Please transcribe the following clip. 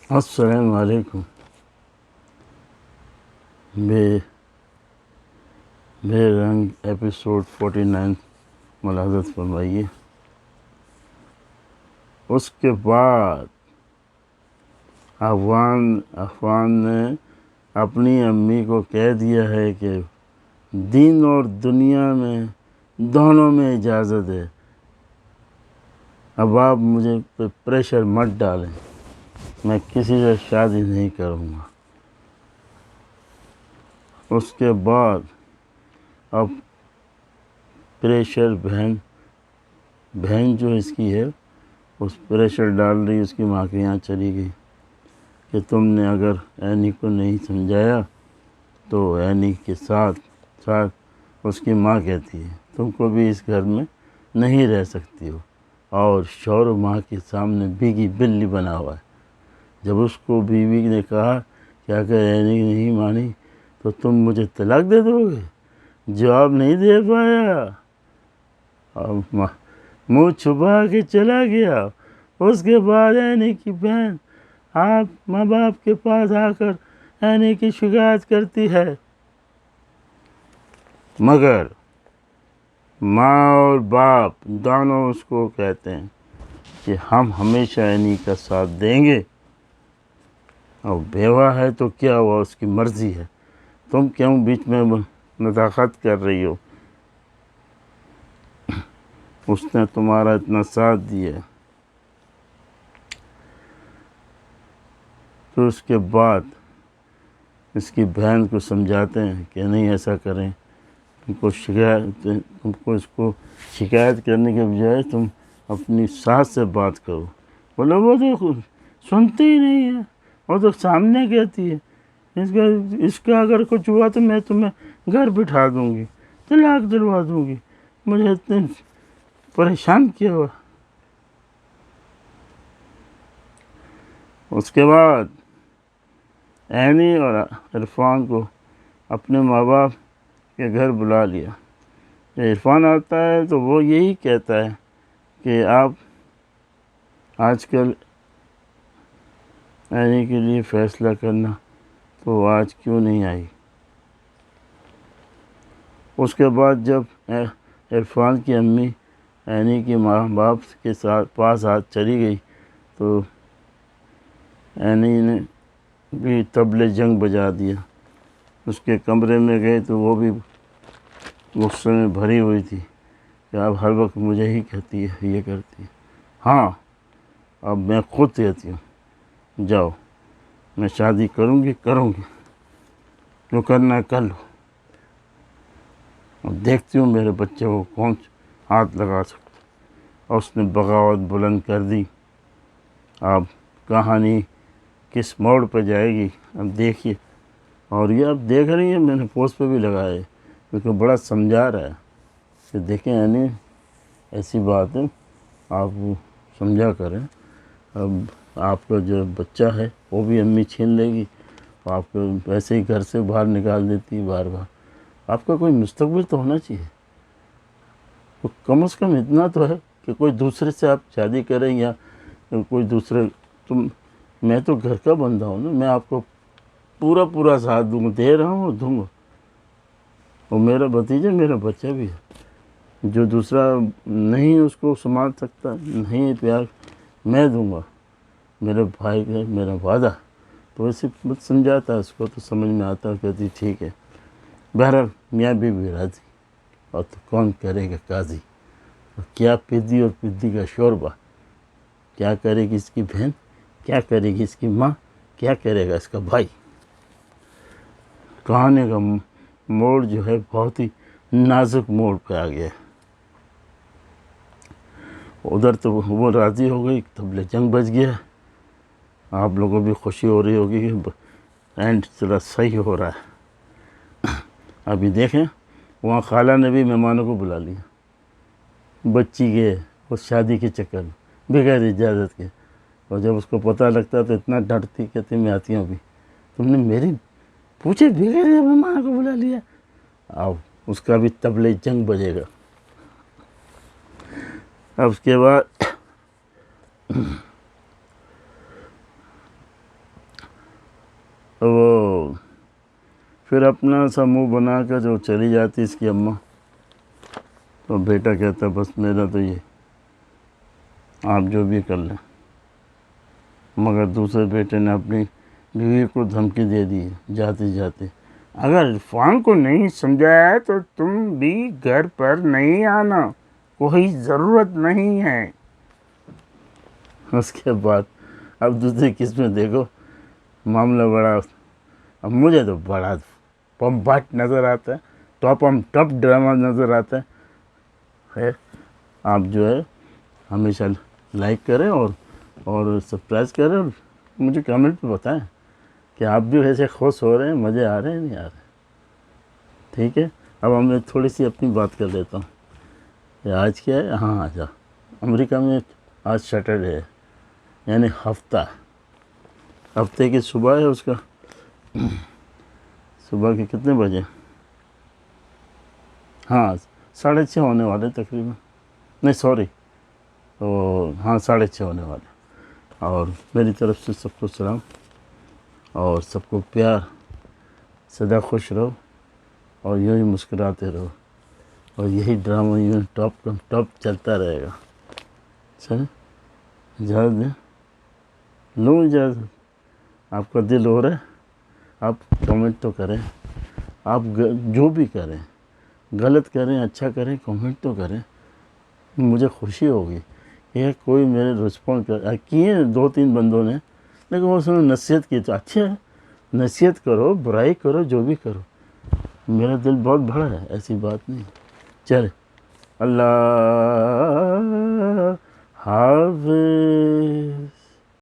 السلام علیکم۔ بے رنگ ایپیسوڈ 49 ملاحظت فرمائیے۔ اس کے بعد افغان نے اپنی امی کو کہہ دیا ہے کہ دین اور دنیا میں دونوں میں اجازت ہے، اب آپ مجھے کوئی پریشر مت ڈالیں، میں کسی سے شادی نہیں کروں گا۔ اس کے بعد اب پریشر بہن جو اس کی ہے اس پریشر ڈال رہی، اس کی ماں کے یہاں چلی گئی کہ تم نے اگر عینی کو نہیں سمجھایا تو عینی کے ساتھ اس کی ماں کہتی ہے تم کو بھی اس گھر میں نہیں رہ سکتی ہو، اور شوہر و ماں کے سامنے بھیگی بلی بنا ہوا ہے۔ جب اس کو بیوی نے کہا کہ اگر عینی نہیں مانی تو تم مجھے طلاق دے دو گے، جواب نہیں دے پایا، اب منہ چھپا کے چلا گیا۔ اس کے بعد عینی کی بہن آپ ماں باپ کے پاس آ کر عینی کی شکایت کرتی ہے، مگر ماں اور باپ دونوں اس کو کہتے ہیں کہ ہم ہمیشہ عینی کا ساتھ دیں گے، اور بیوہ ہے تو کیا ہوا، اس کی مرضی ہے، تم کیوں بیچ میں مداخلت کر رہی ہو، اس نے تمہارا اتنا ساتھ دیا۔ پھر اس کے بعد اس کی بہن کو سمجھاتے ہیں کہ نہیں ایسا کریں، تم کو اس کو شکایت کرنے کے بجائے تم اپنی ساس سے بات کرو۔ بولے وہ تو سنتی ہی نہیں ہے، وہ تو سامنے کہتی ہے اس کا اگر کچھ ہوا تو میں تمہیں گھر بٹھا دوں گی، طلاق دلوا دوں گی، مجھے اتنے پریشان کیا ہوا۔ اس کے بعد عینی اور عرفان کو اپنے ماں باپ کے گھر بلا لیا۔ جب عرفان آتا ہے تو وہ یہی کہتا ہے کہ آپ آج کل عینی کے لیے فیصلہ کرنا تو آج کیوں نہیں آئی۔ اس کے بعد جب عرفان کی امی عینی کے ماں باپ کے پاس چلی گئی تو عینی نے بھی طبلِ جنگ بجا دیا۔ اس کے کمرے میں گئے تو وہ بھی غصے میں بھری ہوئی تھی کہ اب ہر وقت مجھے ہی کہتی ہے، یہ کرتی ہے، ہاں اب میں خود کہتی ہوں جاؤ، میں شادی کروں گی جو کرنا ہے کر لو، اور دیکھتی ہوں میرے بچے کو کون ہاتھ لگا سکتا۔ اور اس نے بغاوت بلند کر دی۔ اب کہانی کس موڑ پہ جائے گی اب دیکھیے، اور یہ اب دیکھ رہی ہیں، میں نے پوسٹ پہ بھی لگایا ہے کیونکہ بڑا سمجھا رہا ہے کہ دیکھیں یعنی ایسی بات ہے، آپ سمجھا کریں، اب آپ کا جو بچہ ہے وہ بھی امی چھین لے گی، آپ کو ویسے ہی گھر سے باہر نکال دیتی ہے بار بار، آپ کا کوئی مستقبل تو ہونا چاہیے، تو کم از کم اتنا تو ہے کہ کوئی دوسرے سے آپ شادی کریں یا کوئی دوسرے، میں تو گھر کا بندہ ہوں نا، میں آپ کو پورا ساتھ دے رہا ہوں اور دوں گا، اور میرا بھتیجا میرا بچہ بھی ہے، جو دوسرا نہیں اس کو سنبھال سکتا، نہیں پیار میں دوں گا، میرے بھائی کا میرا وعدہ، تو ویسے مت سمجھاتا ہے اس کو تو سمجھ میں آتا ہے، کہتی ٹھیک ہے، بہرحال میاں بھی راضی، اور تو کون کرے گا قاضی، کیا پدی اور پدی کا شوربہ، کیا کرے گی اس کی بہن، کیا کرے گی اس کی ماں، کیا کرے گا اس کا بھائی۔ کہانی کا موڑ جو ہے بہت ہی نازک موڑ پہ آ گیا، ادھر تو وہ راضی ہو گئی، طبلِ جنگ بج گیا، آپ لوگوں کو بھی خوشی ہو رہی ہوگی کہ اینڈ ذرا صحیح ہو رہا ہے۔ ابھی دیکھیں وہاں خالہ نے بھی مہمانوں کو بلا لیا، بچی کے اس شادی کے چکر میں بغیر اجازت کے، اور جب اس کو پتہ لگتا تو اتنا ڈانٹتی، کہتی میں آتی ہوں ابھی، تم نے میری پوچھے بغیر مہمانوں کو بلا لیا، اب اس کا بھی طبلِ جنگ بجے گا۔ اب اس کے بعد تو وہ پھر اپنا سا منہ بنا کر جو چلی جاتی اس کی اماں، تو بیٹا کہتا بس میرا تو یہ آپ جو بھی کر لیں. مگر دوسرے بیٹے نے اپنی بیوی کو دھمکی دے دی جاتے جاتے، اگر عرفان کو نہیں سمجھایا تو تم بھی گھر پر نہیں آنا، کوئی ضرورت نہیں ہے. اس کے بعد اب دوسری قسم میں دیکھو معاملہ بڑا، اب مجھے تو بڑا بمباٹ نظر آتا ہے، ٹاپ ڈرامہ نظر آتا ہے. خیر آپ جو ہے ہمیشہ لائک کریں اور سبسکرائب کریں، اور مجھے کمنٹ پہ بتائیں کہ آپ بھی ایسے خوش ہو رہے ہیں، مزے آ رہے ہیں نہیں آ رہے. ٹھیک ہے، اب میں تھوڑی سی اپنی بات کر لیتا ہوں. یہ آج کیا ہے؟ ہاں آج امریکہ میں آج سیٹرڈے ہے، یعنی ہفتے کی صبح ہے. اس کا صبح کے کتنے بجے؟ ہاں 6:30 ہونے والے تقریباً، نہیں سوری، ہاں 6:30 ہونے والے. اور میری طرف سے سب کو سلام، اور سب کو پیار. سدا خوش رہو اور یوں ہی مسکراتے رہو، اور یہی ڈرامہ یوں ٹاپ چلتا رہے گا. چلیں اجازت دیں، لوں اجازت. آپ کا دل ہو رہا ہے آپ کمنٹ تو کریں. آپ جو بھی کریں، غلط کریں اچھا کریں، کمنٹ تو کریں. مجھے خوشی ہوگی کہ کوئی میرے رسپانس کیے 2-3 بندوں نے، لیکن وہ اس نے نصیحت کی تو اچھا ہے. نصیحت کرو، برائی کرو، جو بھی کرو، میرا دل بہت بڑا ہے، ایسی بات نہیں. چلے اللہ حافظ.